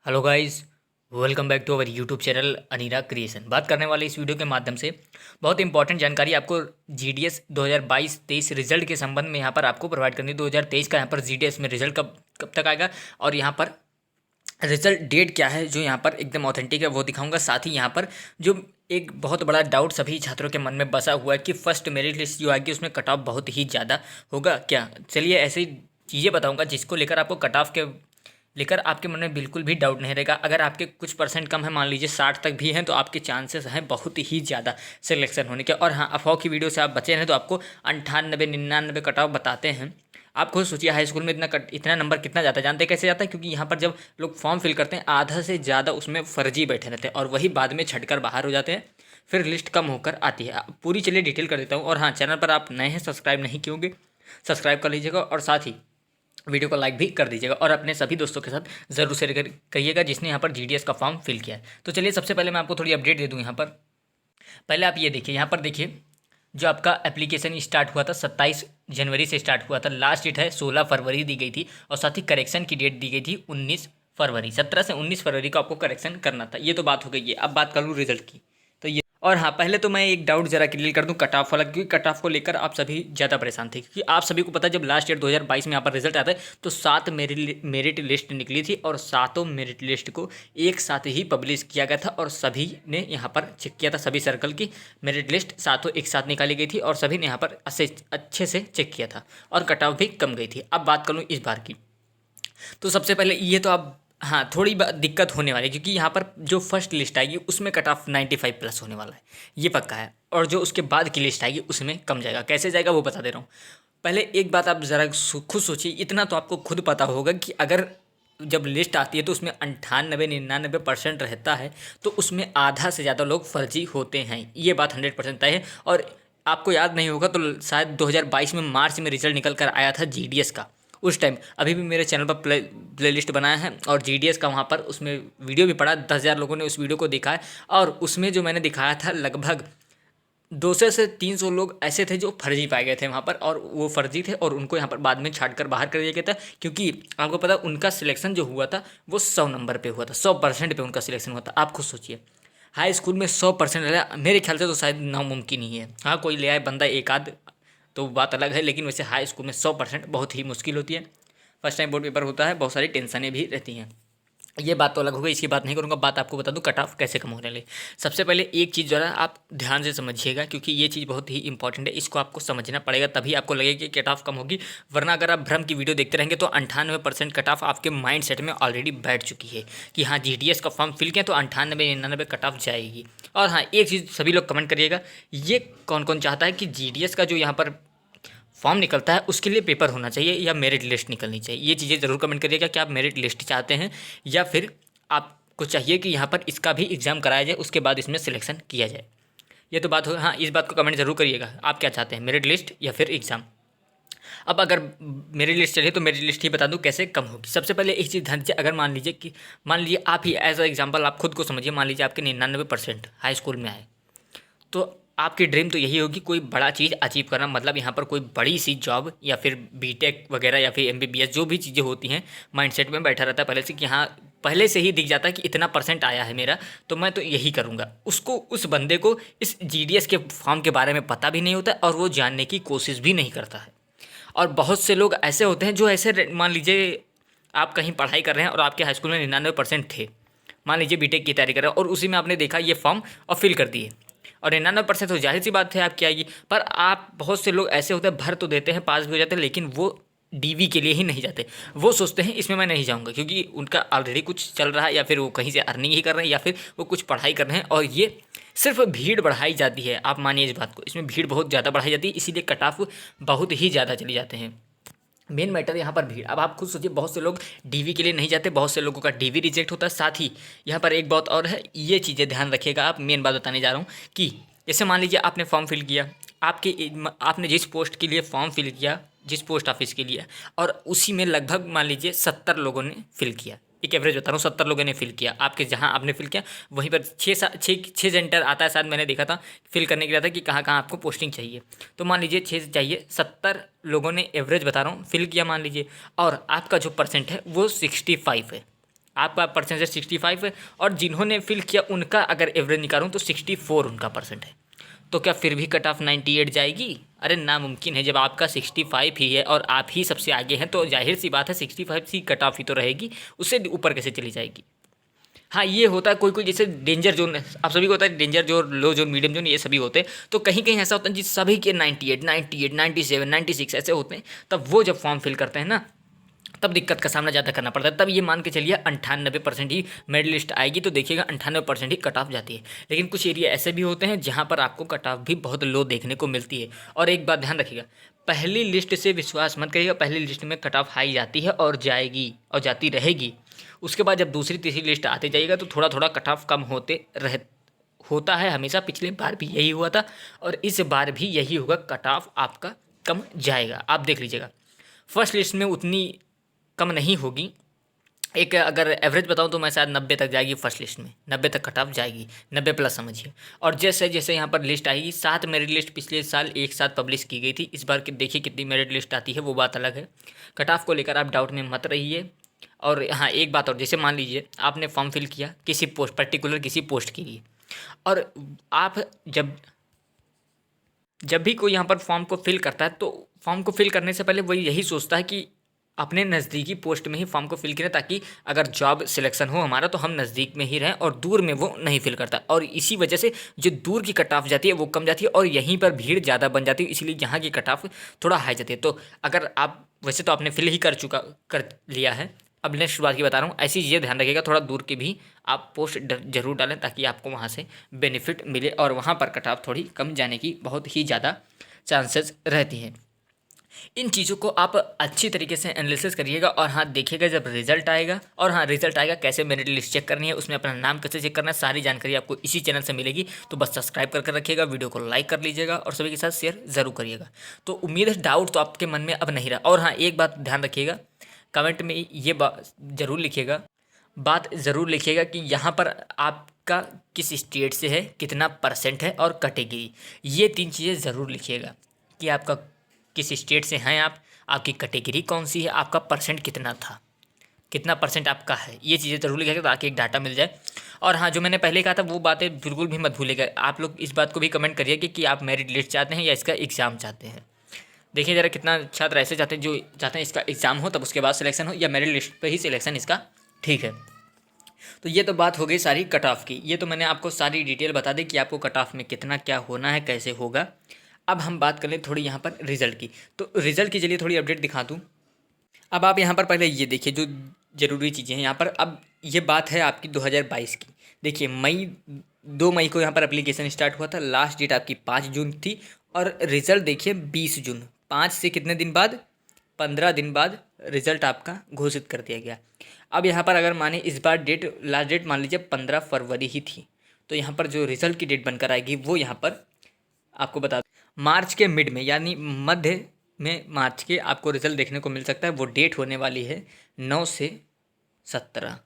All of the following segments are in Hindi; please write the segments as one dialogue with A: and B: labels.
A: Hello guys, welcome back to our YouTube channel Anira creation. बात करने वाले इस वीडियो के माध्यम से बहुत इंपॉर्टेंट जानकारी आपको जीडीएस 2022-23 रिजल्ट के संबंध में यहाँ पर आपको प्रोवाइड करनी है। 2023 का यहाँ पर जीडीएस में रिजल्ट कब कब तक आएगा और यहाँ पर रिजल्ट डेट क्या है जो यहाँ पर एकदम ऑथेंटिक है वो दिखाऊंगा। साथ ही यहाँ पर जो एक बहुत बड़ा डाउट सभी छात्रों के मन में बसा हुआ है कि फर्स्ट मेरिट लिस्ट जो आएगी उसमें कट ऑफ बहुत ही ज़्यादा होगा क्या। चलिए ऐसी चीज़ें बताऊंगा जिसको लेकर आपको कट ऑफ के लेकर आपके मन में बिल्कुल भी डाउट नहीं रहेगा। अगर आपके कुछ परसेंट कम है, मान लीजिए 60 तक भी हैं, तो आपके चांसेस हैं बहुत ही ज़्यादा सिलेक्शन होने के। और हाँ, अफवाह की वीडियो से आप बचे हैं तो आपको 98-99 कट ऑफ बताते हैं। आप खुद सोचिए हाई स्कूल में इतना नंबर कितना जाता है। जानते हैं कैसे जाता है? क्योंकि यहाँ पर जब लोग फॉर्म फिल करते हैं आधा से ज़्यादा उसमें फर्जी बैठे रहते हैं और वही बाद में छटकर बाहर हो जाते हैं, फिर लिस्ट कम होकर आती है। पूरी चलिए डिटेल कर देता हूँ। और हाँ, चैनल पर आप नए हैं, सब्सक्राइब नहीं किए होंगे, सब्सक्राइब कर लीजिएगा और साथ ही वीडियो को लाइक भी कर दीजिएगा और अपने सभी दोस्तों के साथ ज़रूर शेयर करिएगा जिसने यहाँ पर जीडीएस का फॉर्म फिल किया है। तो चलिए सबसे पहले मैं आपको थोड़ी अपडेट दे दूँ। यहाँ पर पहले आप ये देखिए, यहाँ पर देखिए जो आपका एप्लीकेशन स्टार्ट हुआ था 27 जनवरी से स्टार्ट हुआ था। लास्ट डेट है 16 फरवरी दी गई थी और साथ ही करेक्शन की डेट दी गई थी 19 फरवरी। 17 से 19 फरवरी को आपको करेक्शन करना था। ये तो बात हो गई है। अब बात कर लूँ रिजल्ट की। तो ये और हाँ, पहले तो मैं एक डाउट जरा क्लियर कर दूं कट ऑफ वाला, क्योंकि कट ऑफ को लेकर आप सभी ज़्यादा परेशान थे। क्योंकि आप सभी को पता है जब लास्ट ईयर 2022 में यहाँ पर रिजल्ट आता है तो 7 मेरिट लिस्ट निकली थी और सातों मेरिट लिस्ट को एक साथ ही पब्लिश किया गया था और सभी ने यहाँ पर चेक किया था। सभी सर्कल की मेरिट लिस्ट सातों एक साथ निकाली गई थी और सभी ने यहाँ पर अच्छे से चेक किया था और कट ऑफ भी कम गई थी। अब बात कर लूँ इस बार की, तो सबसे पहले ये तो आप हाँ, थोड़ी दिक्कत होने वाली है क्योंकि यहाँ पर जो फर्स्ट लिस्ट आएगी उसमें कट ऑफ 95 प्लस होने वाला है, ये पक्का है। और जो उसके बाद की लिस्ट आएगी उसमें कम जाएगा। कैसे जाएगा वो बता दे रहा हूँ। पहले एक बात आप ज़रा खुद सोचिए, इतना तो आपको खुद पता होगा कि अगर जब लिस्ट आती है तो उसमें 98-99% रहता है तो उसमें आधा से ज़्यादा लोग फर्जी होते हैं। ये बात 100% तय है। और आपको याद नहीं होगा तो शायद 2022 में मार्च में रिजल्ट निकल कर आया था जीडीएस का। उस टाइम अभी भी मेरे चैनल पर प्लेलिस्ट बनाया है और जीडीएस का वहाँ पर उसमें वीडियो भी पड़ा। 10,000 लोगों ने उस वीडियो को देखा है और उसमें जो मैंने दिखाया था लगभग 200 से 300 लोग ऐसे थे जो फर्जी पाए गए थे वहाँ पर, और वो फर्जी थे और उनको यहाँ पर बाद में छाट कर बाहर कर दिया गया था। क्योंकि आपको पता उनका सिलेक्शन जो हुआ था वो 100 नंबर पे हुआ था, 100% पे उनका सिलेक्शन हुआ था। आप खुद सोचिए, हाई स्कूल में 100% मेरे ख्याल से तो शायद नामुमकिन ही है। हाँ, कोई ले आए बंदा एक आध तो बात अलग है, लेकिन वैसे हाई स्कूल में 100% बहुत ही मुश्किल होती है। फर्स्ट टाइम बोर्ड पेपर होता है, बहुत सारी टेंशनें भी रहती हैं। ये बात तो अलग हो गई, इसकी बात नहीं करूँगा। बात आपको बता दूं कट ऑफ कैसे कम होने लगे। सबसे पहले एक चीज़ जरा आप ध्यान से समझिएगा क्योंकि ये चीज़ बहुत ही इंपॉर्टेंट है। इसको आपको समझना पड़ेगा तभी आपको लगेगा कि कट ऑफ कम होगी, वरना अगर आप भ्रम की वीडियो देखते रहेंगे तो 98% कट ऑफ आपके माइंड सेट में ऑलरेडी बैठ चुकी है कि हाँ जीडीएस का फॉर्म फिल किया तो 98-99 कट ऑफ जाएगी। और हाँ, एक चीज़ सभी लोग कमेंट करिएगा, ये कौन कौन चाहता है कि जीडीएस का जो यहाँ पर फॉर्म निकलता है उसके लिए पेपर होना चाहिए या मेरिट लिस्ट निकलनी चाहिए? ये चीज़ें ज़रूर कमेंट करिएगा कि आप मेरिट लिस्ट चाहते हैं या फिर आपको चाहिए कि यहाँ पर इसका भी एग्ज़ाम कराया जाए उसके बाद इसमें सिलेक्शन किया जाए। ये तो बात हो। हाँ, इस बात को कमेंट ज़रूर करिएगा, आप क्या चाहते हैं, मेरिट लिस्ट या फिर एग्ज़ाम। अब अगर मेरी लिस्ट चलिए तो मेरी लिस्ट ही बता दूं कैसे कम होगी। सबसे पहले एक चीज़ ध्यान दीजिए, अगर मान लीजिए आप ही एज अ एग्जांपल आप खुद को समझिए, मान लीजिए आपके 99% हाई स्कूल में आए तो आपकी ड्रीम तो यही होगी कोई बड़ा चीज़ अचीव करना, मतलब यहाँ पर कोई बड़ी सी जॉब या फिर बीटेक वगैरह या फिर एमबीबीएस जो भी चीज़ें होती हैं माइंडसेट में बैठा रहता है पहले से कि हाँ, पहले से ही दिख जाता है कि इतना परसेंट आया है मेरा तो मैं तो यही करूँगा। उस बंदे को इस जीडीएस के फॉर्म के बारे में पता भी नहीं होता और वो जानने की कोशिश भी नहीं करता है। और बहुत से लोग ऐसे होते हैं जो ऐसे, मान लीजिए आप कहीं पढ़ाई कर रहे हैं और आपके हाई स्कूल में 99% थे, मान लीजिए बीटेक की तैयारी कर रहे हैं और उसी में आपने देखा ये फॉर्म और फिल कर दिए और 99% तो जाहिर सी बात है आपकी आएगी। पर आप बहुत से लोग ऐसे होते हैं भर तो देते हैं, पास भी हो जाते हैं, लेकिन वो डीवी के लिए ही नहीं जाते। वो सोचते हैं इसमें मैं नहीं जाऊंगा क्योंकि उनका ऑलरेडी कुछ चल रहा है या फिर वो कहीं से अर्निंग ही कर रहे हैं या फिर वो कुछ पढ़ाई कर रहे हैं और ये सिर्फ भीड़ बढ़ाई जाती है। आप मानिए इस बात को, इसमें भीड़ बहुत ज़्यादा बढ़ाई जाती है, इसीलिए कट ऑफ बहुत ही ज़्यादा चले जाते हैं। मेन मैटर यहाँ पर भीड़। अब आप खुद सोचिए, बहुत से लोग डीवी के लिए नहीं जाते, बहुत से लोगों का डीवी रिजेक्ट होता है। साथ ही यहाँ पर एक बात और है, ये चीज़ें ध्यान रखिएगा। आप मेन बात बताने जा रहा हूँ कि जैसे मान लीजिए आपने फॉर्म फिल किया, आपने जिस पोस्ट के लिए फॉर्म फिल किया, जिस पोस्ट ऑफिस के लिए, और उसी में लगभग मान लीजिए 70 लोगों ने फिल किया। एक एवरेज बता रहा हूँ, 70 लोगों ने फिल किया। आपके जहाँ आपने फिल किया वहीं पर छः सेंटर आता है, शायद मैंने देखा था फिल करने के लिए था कि कहाँ कहाँ आपको पोस्टिंग चाहिए। तो मान लीजिए 6 चाहिए, 70 लोगों ने एवरेज बता रहा हूँ फिल किया मान लीजिए, और आपका जो परसेंट है वो 65 है। आपका परसेंटेज 65 है और जिन्होंने फिल किया उनका अगर एवरेज निकालूँ तो 64 उनका परसेंट है। तो क्या फिर भी कट ऑफ 98 जाएगी? अरे नामुमकिन है। जब आपका 65 ही है और आप ही सबसे आगे हैं तो जाहिर सी बात है 65 सी कट ऑफ ही तो रहेगी, उससे ऊपर कैसे चली जाएगी। हाँ, ये होता है कोई कोई जैसे डेंजर जोन, आप सभी को होता है डेंजर जोन, लो जोन, मीडियम जोन, ये सभी होते हैं। तो कहीं कहीं ऐसा होता है जिस सभी के 98 97 96 ऐसे होते हैं, तब वो जब फॉर्म फिल करते हैं ना, तब दिक्कत का सामना ज़्यादा करना पड़ता है। तब ये मान के चलिए 98% ही मेरिट लिस्ट आएगी, तो देखिएगा 98% ही कट ऑफ जाती है। लेकिन कुछ एरिया ऐसे भी होते हैं जहाँ पर आपको कट ऑफ भी बहुत लो देखने को मिलती है। और एक बात ध्यान रखिएगा, पहली लिस्ट से विश्वास मत करिएगा। पहली लिस्ट में कट ऑफ हाई जाती है और जाएगी और जाती रहेगी। उसके बाद जब दूसरी तीसरी लिस्ट आते जाइएगा तो थोड़ा थोड़ा कट ऑफ कम होता है। हमेशा पिछले बार भी यही हुआ था और इस बार भी यही होगा, कट ऑफ आपका कम जाएगा। आप देख लीजिएगा फर्स्ट लिस्ट में उतनी कम नहीं होगी। एक अगर एवरेज बताऊं तो मैं शायद 90 तक जाएगी फर्स्ट लिस्ट में, 90 तक कट ऑफ जाएगी, 90 प्लस समझिए। और जैसे जैसे यहाँ पर लिस्ट आएगी, 7 मेरिट लिस्ट पिछले साल एक साथ पब्लिश की गई थी। इस बार देखिए कितनी मेरिट लिस्ट आती है, वो बात अलग है। कट ऑफ को लेकर आप डाउट में मत रहिए। और हाँ, एक बात और, जैसे मान लीजिए आपने फॉर्म फिल किया किसी पोस्ट, पर्टिकुलर किसी पोस्ट के लिए, और आप जब भी कोई यहाँ पर फॉर्म को फिल करता है तो फॉर्म को फिल करने से पहले वही यही सोचता है कि अपने नज़दीकी पोस्ट में ही फॉर्म को फिल करें, ताकि अगर जॉब सिलेक्शन हो हमारा तो हम नज़दीक में ही रहें, और दूर में वो नहीं फिल करता। और इसी वजह से जो दूर की कट ऑफ जाती है वो कम जाती है और यहीं पर भीड़ ज़्यादा बन जाती है, इसलिए यहाँ की कट ऑफ थोड़ा हाई जाती है। तो अगर आप, वैसे तो आपने फिल ही कर लिया है, अब नेक्स्ट बात की बता रहा हूँ, ऐसी चीज़ें ध्यान रखिएगा, थोड़ा दूर की भी आप पोस्ट जरूर डालें ताकि आपको वहाँ से बेनिफिट मिले और वहाँ पर कट ऑफ थोड़ी कम जाने की बहुत ही ज़्यादा चांसेस रहती हैं। इन चीज़ों को आप अच्छी तरीके से एनालिसिस करिएगा और हाँ देखिएगा जब रिजल्ट आएगा, और हाँ रिजल्ट आएगा कैसे मेरिट लिस्ट चेक करनी है, उसमें अपना नाम कैसे चेक करना है, सारी जानकारी आपको इसी चैनल से मिलेगी। तो बस सब्सक्राइब करके रखिएगा, वीडियो को लाइक कर लीजिएगा और सभी के साथ शेयर ज़रूर करिएगा। तो उम्मीद है डाउट तो आपके मन में अब नहीं रहा। और हाँ, एक बात ध्यान रखिएगा, कमेंट में ये बात ज़रूर लिखिएगा कि यहाँ पर आपका किस स्टेट से है, कितना परसेंट है और कैटेगरी, ये 3 चीज़ें ज़रूर लिखिएगा कि आपका किस स्टेट से हैं आप, आपकी कैटेगरी कौन सी है, आपका परसेंट कितना था, कितना परसेंट आपका है, ये चीज़ें ज़रूर लिखिएगा ताकि एक डाटा मिल जाए। और हाँ, जो मैंने पहले कहा था वो बातें बिल्कुल भी मत भूलिएगा। आप लोग इस बात को भी कमेंट करिए कि आप मेरिट लिस्ट चाहते हैं या इसका एग्ज़ाम चाहते हैं। देखिए ज़रा कितना छात्र ऐसे चाहते हैं जो चाहते हैं इसका एग्ज़ाम हो तब उसके बाद सिलेक्शन हो, या मेरिट लिस्ट पर ही सिलेक्शन इसका ठीक है। तो ये तो बात हो गई सारी कट ऑफ की, ये तो मैंने आपको सारी डिटेल बता दी कि आपको कट ऑफ में कितना क्या होना है, कैसे होगा। अब हम बात कर लें थोड़ी यहाँ पर रिज़ल्ट की। तो रिज़ल्ट की चलिए थोड़ी अपडेट दिखा दूँ। अब आप यहाँ पर पहले ये देखिए जो ज़रूरी चीज़ें हैं यहाँ पर। अब ये बात है आपकी 2022 की। देखिए 2 मई को यहाँ पर एप्लीकेशन स्टार्ट हुआ था, लास्ट डेट आपकी 5 जून थी और रिज़ल्ट देखिए 20 जून। 5 से कितने दिन बाद, 15 दिन बाद रिज़ल्ट आपका घोषित कर दिया गया। अब यहाँ पर अगर माने इस बार लास्ट डेट मान लीजिए 15 फरवरी ही थी, तो यहाँ पर जो रिज़ल्ट की डेट बनकर आएगी वो यहाँ पर आपको बता मार्च के मिड में, यानी मध्य में मार्च के आपको रिज़ल्ट देखने को मिल सकता है। वो डेट होने वाली है 9 से 17।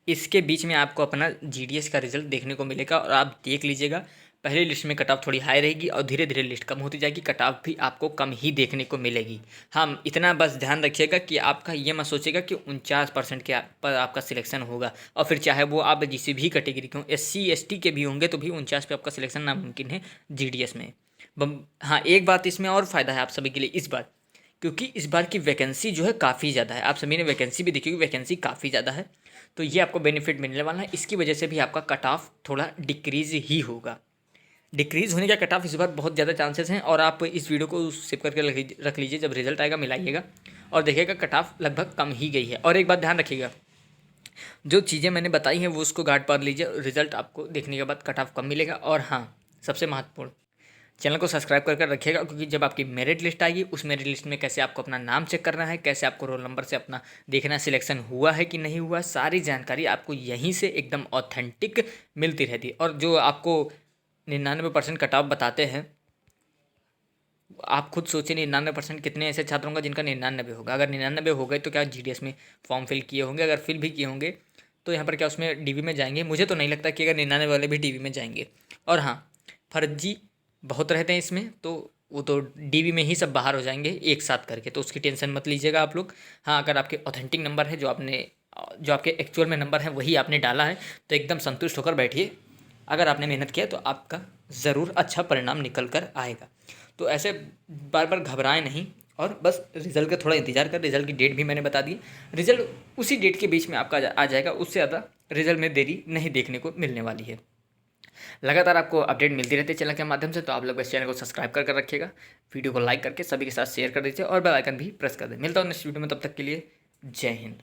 A: इसके बीच में आपको अपना जीडीएस का रिज़ल्ट देखने को मिलेगा और आप देख लीजिएगा पहली लिस्ट में कट ऑफ थोड़ी हाई रहेगी और धीरे धीरे लिस्ट कम होती जाएगी, कट ऑफ भी आपको कम ही देखने को मिलेगी। हाँ, इतना बस ध्यान रखिएगा कि आपका ये मत सोचिएगा कि 49% के पर आपका सिलेक्शन होगा, और फिर चाहे वो आप किसी भी कैटेगरी के हों, SC ST के भी होंगे तो भी 49 पे आपका सिलेक्शन नामुमकिन है जीडीएस में। हाँ, एक बात इसमें और फ़ायदा है आप सभी के लिए इस बार, क्योंकि इस बार की वैकेंसी जो है काफ़ी ज़्यादा है। आप सभी ने वैकेंसी भी देखी होगी, वैकेंसी काफ़ी ज़्यादा है, तो ये आपको बेनिफिट मिलने वाला है। इसकी वजह से भी आपका कट ऑफ थोड़ा डिक्रीज़ ही होगा। डिक्रीज़ होने का कट ऑफ इस बार बहुत ज़्यादा चांसेस हैं, और आप इस वीडियो को सेव करके रख लीजिए, जब रिजल्ट आएगा मिलाइएगा और देखिएगा कट ऑफ लगभग कम ही गई है। और एक बात ध्यान रखिएगा, जो चीज़ें मैंने बताई हैं वो उसको गार्ड पा लीजिए, रिजल्ट आपको देखने के बाद कट ऑफ कम मिलेगा। और हाँ, सबसे महत्वपूर्ण, चैनल को सब्सक्राइब करके रखिएगा, क्योंकि जब आपकी मेरिट लिस्ट आएगी उस मेरिट लिस्ट में कैसे आपको अपना नाम चेक करना है, कैसे आपको रोल नंबर से अपना देखना सिलेक्शन हुआ है कि नहीं हुआ, सारी जानकारी आपको यहीं से एकदम ऑथेंटिक मिलती रहती है। और जो आपको 99% कट ऑफ बताते हैं, आप खुद सोचिए 99% कितने ऐसे छात्रों का जिनका 99 होगा। अगर 99 हो गए तो क्या जीडीएस में फॉर्म फिल किए होंगे, अगर फिल भी किए होंगे तो यहाँ पर क्या उसमें डीवी में जाएंगे? मुझे तो नहीं लगता कि अगर 99 वाले भी डीवी में जाएंगे। और हाँ, फर्जी बहुत रहते हैं इसमें, तो वो तो डीवी में ही सब बाहर हो जाएंगे एक साथ करके, तो उसकी टेंशन मत लीजिएगा आप लोग। हाँ, अगर आपके ऑथेंटिक नंबर है जो आपने जो आपके एक्चुअल में नंबर है वही आपने डाला है तो एकदम संतुष्ट होकर बैठिए। अगर आपने मेहनत किया तो आपका ज़रूर अच्छा परिणाम निकल कर आएगा। तो ऐसे बार बार घबराएं नहीं और बस रिज़ल्ट का थोड़ा इंतजार कर। रिज़ल्ट की डेट भी मैंने बता दी, रिज़ल्ट उसी डेट के बीच में आपका आ जाएगा, उससे ज़्यादा रिज़ल्ट में देरी नहीं देखने को मिलने वाली है। लगातार आपको अपडेट मिलती रहती है चैनल के माध्यम से, तो आप लोग इस चैनल को सब्सक्राइब कर रखिएगा, वीडियो को लाइक करके सभी के साथ शेयर कर दीजिए और बेल आइकन भी प्रेस कर दें। मिलता हूँ नेक्स्ट वीडियो में, तब तक के लिए जय हिंद।